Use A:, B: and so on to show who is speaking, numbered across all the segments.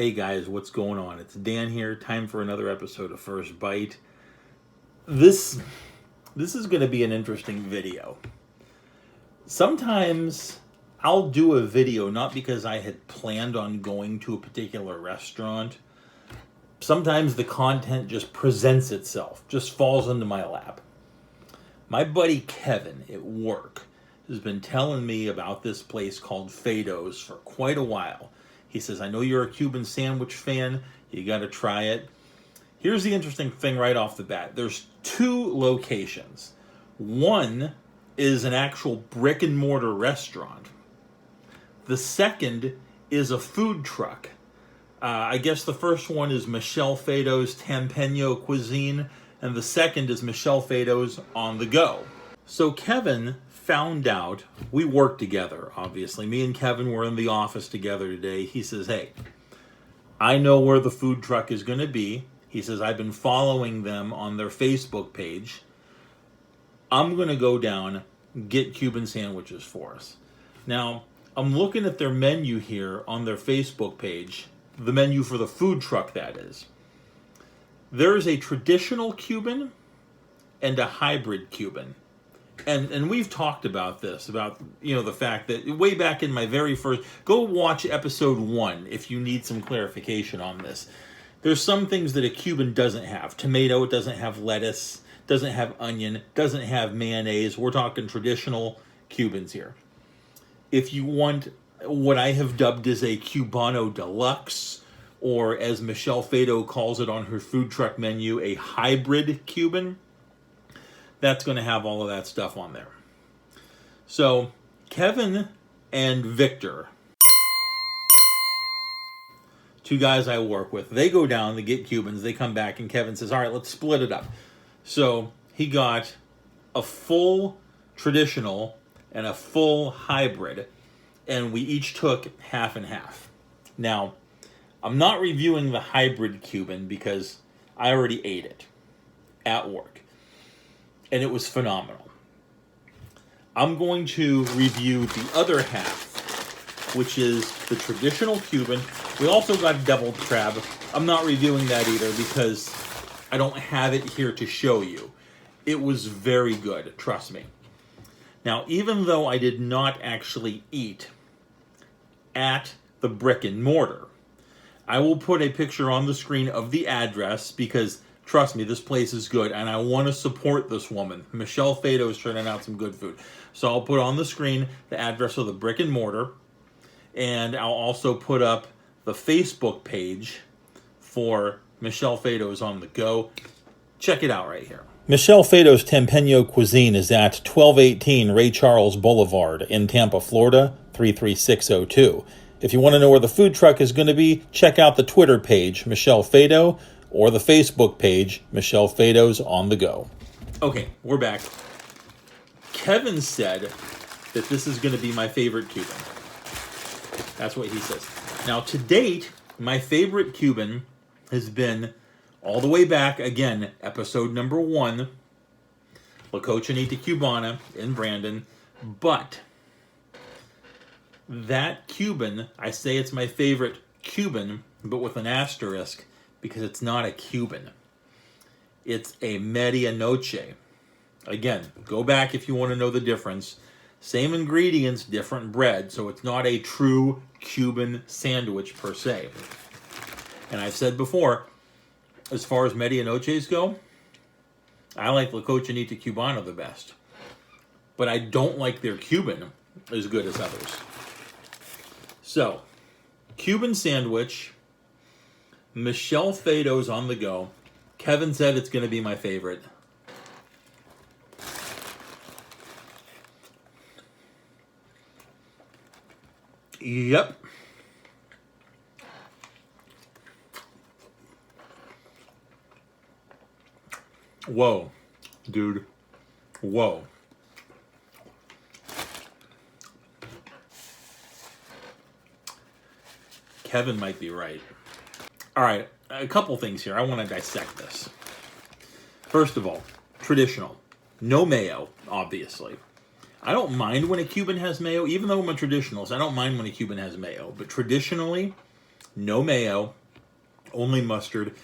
A: Hey guys, what's going on? It's Dan here. Time for another episode of First Bite. This is going to be an interesting video. Sometimes I'll do a video not because I had planned on going to a particular restaurant. Sometimes the content just presents itself, just falls into my lap. My buddy Kevin at work has been telling me about this place called Faedo's for quite a while. He says, I know you're a Cuban Sandwich fan. You got to try it. Here's the interesting thing right off the bat. There's two locations. One is an actual brick and mortar restaurant. The second is a food truck. I guess the first one is Michelle Faedo's Tampa cuisine, and the second is Michelle Faedo's On the Go. So Kevin found out, we work together, obviously. Me and Kevin were in the office together today. He says, hey, I know where the food truck is going to be. He says, I've been following them on their Facebook page. I'm going to go down, get Cuban sandwiches for us. Now, I'm looking at their menu here on their Facebook page, the menu for the food truck, that is. There is a traditional Cuban and a hybrid Cuban. And we've talked about this, about, the fact that way back in my very first, go watch episode 1 if you need some clarification on this. There's some things that a Cuban doesn't have. Tomato, it doesn't have lettuce, doesn't have onion, doesn't have mayonnaise. We're talking traditional Cubans here. If you want what I have dubbed as a Cubano Deluxe, or as Michelle Faedo calls it on her food truck menu, a hybrid Cuban, that's going to have all of that stuff on there. So, Kevin and Victor, two guys I work with, they go down, they get Cubans, they come back, and Kevin says, all right, let's split it up. So, he got a full traditional and a full hybrid, and we each took half and half. Now, I'm not reviewing the hybrid Cuban because I already ate it at work. And it was phenomenal. I'm going to review the other half, which is the traditional Cuban. We also got deviled crab. I'm not reviewing that either because I don't have it here to show you. It was very good, trust me. Now, even though I did not actually eat at the brick and mortar, I will put a picture on the screen of the address because trust me, this place is good, and I want to support this woman. Michelle Faedo is turning out some good food. So I'll put on the screen the address of the brick and mortar, and I'll also put up the Facebook page for Michelle Faedo's On the Go. Check it out right here. Michelle Faedo's Tampa cuisine is at 1218 Ray Charles Boulevard in Tampa, Florida, 33602. If you want to know where the food truck is going to be, check out the Twitter page, Michelle Faedo, or the Facebook page, Michelle Faedo's On the Go. Okay, we're back. Kevin said that this is going to be my favorite Cuban. That's what he says. Now, to date, my favorite Cuban has been all the way back, again, episode number 1, La Cochinita Cubana in Brandon. But that Cuban, I say it's my favorite Cuban, but with an asterisk, because it's not a Cuban. It's a medianoche. Again, go back if you want to know the difference. Same ingredients, different bread, so it's not a true Cuban sandwich per se. And I've said before, as far as medianoches go, I like La Cochinita Cubana the best. But I don't like their Cuban as good as others. So, Cuban sandwich, Michelle Faedo's On the Go. Kevin said it's going to be my favorite. Yep. Whoa, dude. Whoa. Kevin might be right. All right, a couple things here. I want to dissect this. First of all, traditional. No mayo, obviously. I don't mind when a Cuban has mayo, even though I'm a traditionalist. I don't mind when a Cuban has mayo. But traditionally, no mayo, only mustard.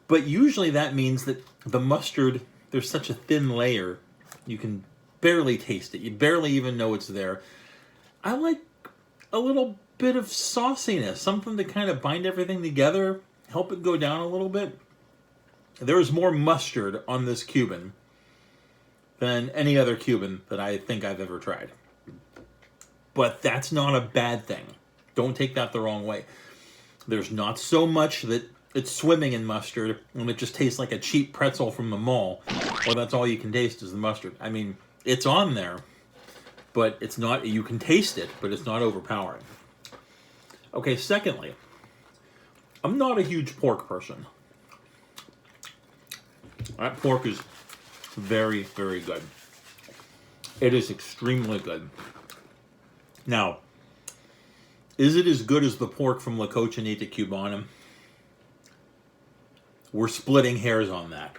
A: But usually that means that the mustard, there's such a thin layer, you can barely taste it. You barely even know it's there. I like a little bit of sauciness, something to kind of bind everything together, help it go down a little bit. There is more mustard on this Cuban than any other Cuban that I think I've ever tried. But that's not a bad thing. Don't take that the wrong way. There's not so much that it's swimming in mustard and it just tastes like a cheap pretzel from the mall, or that's all you can taste is the mustard. I mean, it's on there, but it's not, you can taste it, but it's not overpowering. Okay, secondly, I'm not a huge pork person. That pork is very, very good. It is extremely good. Now, is it as good as the pork from La Cochinita Cubana? We're splitting hairs on that.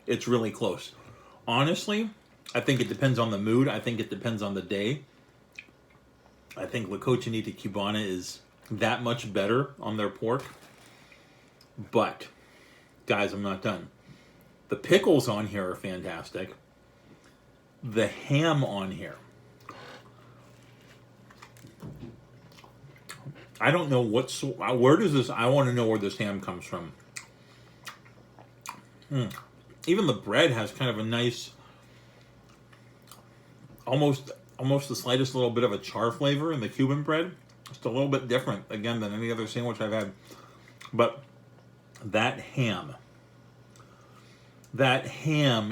A: It's really close. Honestly, I think it depends on the mood. I think it depends on the day. I think La Cochinita Cubana is that much better on their pork. But, guys, I'm not done. The pickles on here are fantastic. The ham on here. I don't know where does this, I want to know where this ham comes from. Even the bread has kind of a nice, almost the slightest little bit of a char flavor in the Cuban bread. Just a little bit different, again, than any other sandwich I've had. But that ham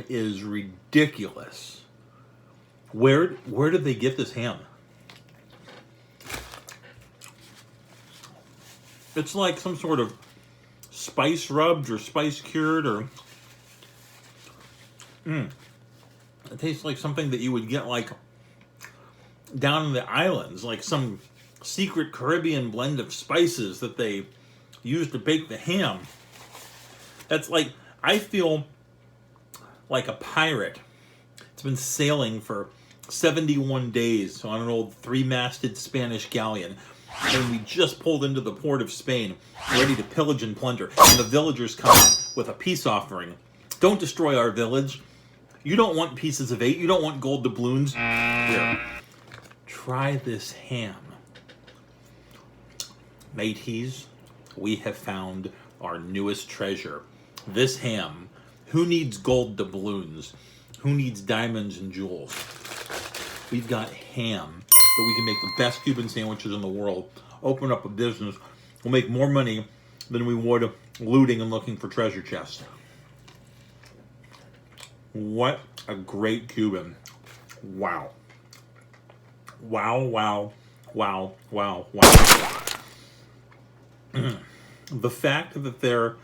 A: is ridiculous. Where did they get this ham? It's like some sort of spice rubbed or spice cured, or it tastes like something that you would get like down in the islands, like some secret Caribbean blend of spices that they use to bake the ham. That's like, I feel like a pirate. It's been sailing for 71 days on an old 3-masted Spanish galleon. And we just pulled into the port of Spain, ready to pillage and plunder. And the villagers come with a peace offering. Don't destroy our village. You don't want pieces of 8. You don't want gold doubloons. Here, try this ham. Mateys, we have found our newest treasure. This ham. Who needs gold doubloons? Who needs diamonds and jewels? We've got ham that we can make the best Cuban sandwiches in the world, open up a business, we'll make more money than we would looting and looking for treasure chests. What a great Cuban. Wow. Wow, wow, wow, wow, wow. The fact that there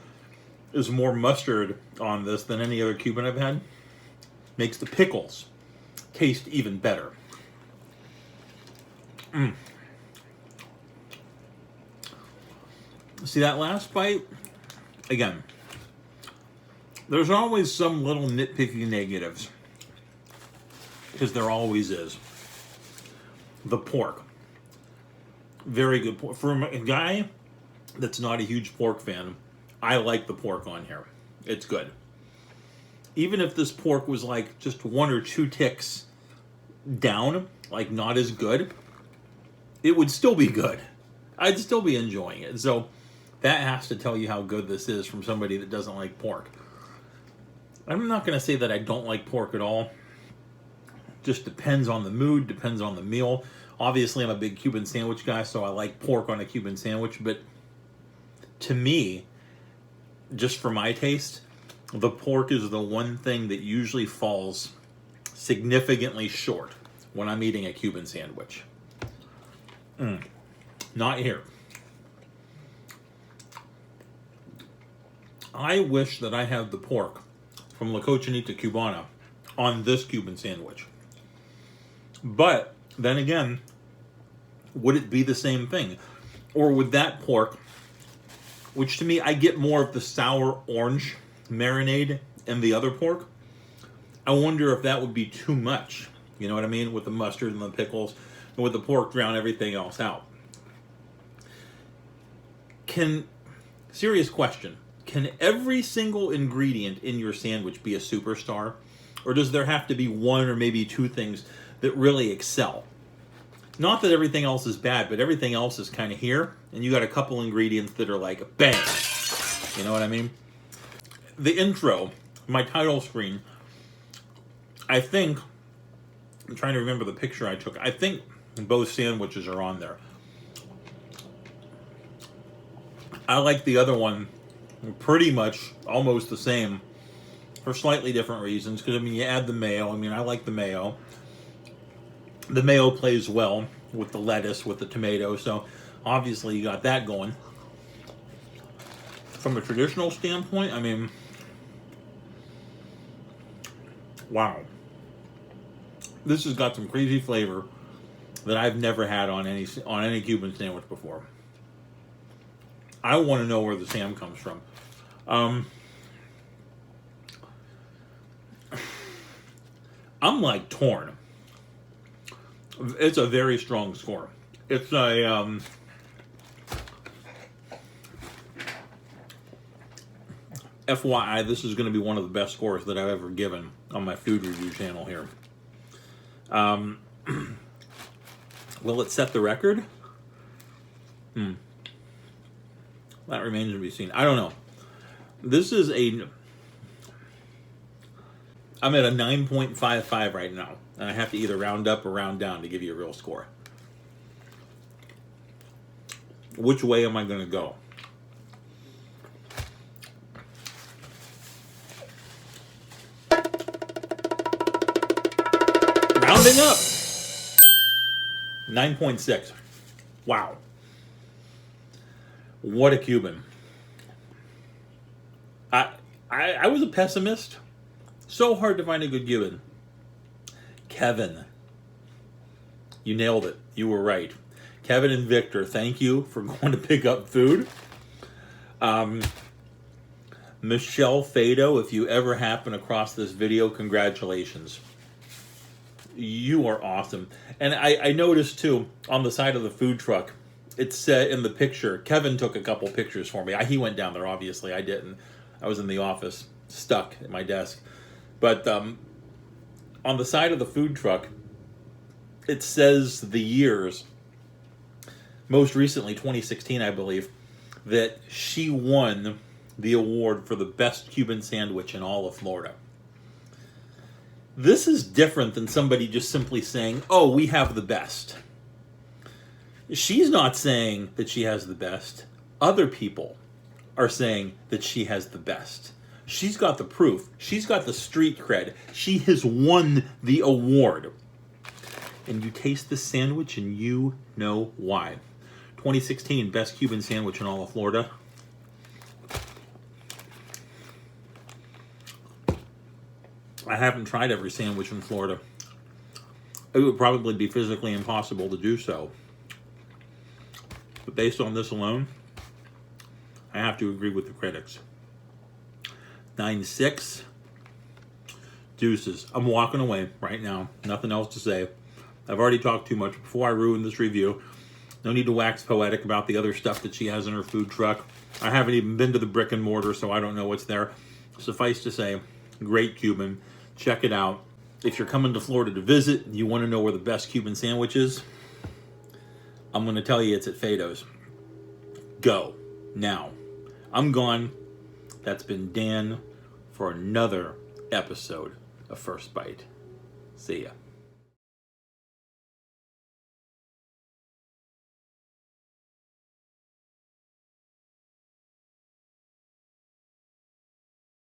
A: is more mustard on this than any other Cuban I've had makes the pickles taste even better. See that last bite? Again, there's always some little nitpicky negatives, because there always is. The pork. Very good pork. For a guy that's not a huge pork fan, I like the pork on here. It's good. Even if this pork was like just 1 or 2 ticks down, like not as good, it would still be good. I'd still be enjoying it. So that has to tell you how good this is from somebody that doesn't like pork. I'm not going to say that I don't like pork at all. Just depends on the mood, depends on the meal. Obviously, I'm a big Cuban sandwich guy, so I like pork on a Cuban sandwich. But to me, just for my taste, the pork is the one thing that usually falls significantly short when I'm eating a Cuban sandwich. Not here. I wish that I had the pork from La Cochinita Cubana on this Cuban sandwich. But then again, would it be the same thing? Or would that pork, which to me, I get more of the sour orange marinade in the other pork, I wonder if that would be too much. You know what I mean? With the mustard and the pickles, and with the pork drown everything else out. Serious question, can every single ingredient in your sandwich be a superstar? Or does there have to be one or maybe two things that really excel? Not that everything else is bad, but everything else is kind of here, and you got a couple ingredients that are like, bang! You know what I mean? The intro, my title screen, I think, I'm trying to remember the picture I took, I think both sandwiches are on there. I like the other one pretty much almost the same for slightly different reasons, because, I mean, you add the mayo. I mean, I like the mayo. The mayo plays well with the lettuce, with the tomato, so obviously you got that going. From a traditional standpoint, I mean, wow. This has got some crazy flavor that I've never had on any Cuban sandwich before. I want to know where the Sam comes from. I'm like torn. It's a very strong score. It's a FYI, this is going to be one of the best scores that I've ever given on my food review channel here. Will it set the record? That remains to be seen. I don't know. This is I'm at a 9.55 right now, and I have to either round up or round down to give you a real score. Which way am I going to go? Rounding up. 9.6. Wow. What a Cuban. I was a pessimist. So hard to find a good Cuban. Kevin. You nailed it. You were right. Kevin and Victor, thank you for going to pick up food. Michelle Faedo, if you ever happen across this video, congratulations. You are awesome. And I noticed, too, on the side of the food truck, it said in the picture, Kevin took a couple pictures for me. He went down there, obviously. I didn't. I was in the office, stuck at my desk. But on the side of the food truck, it says the years, most recently 2016, I believe, that she won the award for the best Cuban sandwich in all of Florida. This is different than somebody just simply saying, oh, we have the best. She's not saying that she has the best. Other people are saying that she has the best. She's got the proof. She's got the street cred. She has won the award. And you taste this sandwich and you know why. 2016, best Cuban sandwich in all of Florida. I haven't tried every sandwich in Florida. It would probably be physically impossible to do so. But based on this alone, I have to agree with the critics. 9.6. Deuces. I'm walking away right now. Nothing else to say. I've already talked too much before I ruin this review. No need to wax poetic about the other stuff that she has in her food truck. I haven't even been to the brick and mortar, so I don't know what's there. Suffice to say, great Cuban. Check it out. If you're coming to Florida to visit, you want to know where the best Cuban sandwich is, I'm going to tell you it's at Faedo's. Go. Now. I'm gone. That's been Dan for another episode of First Bite. See ya.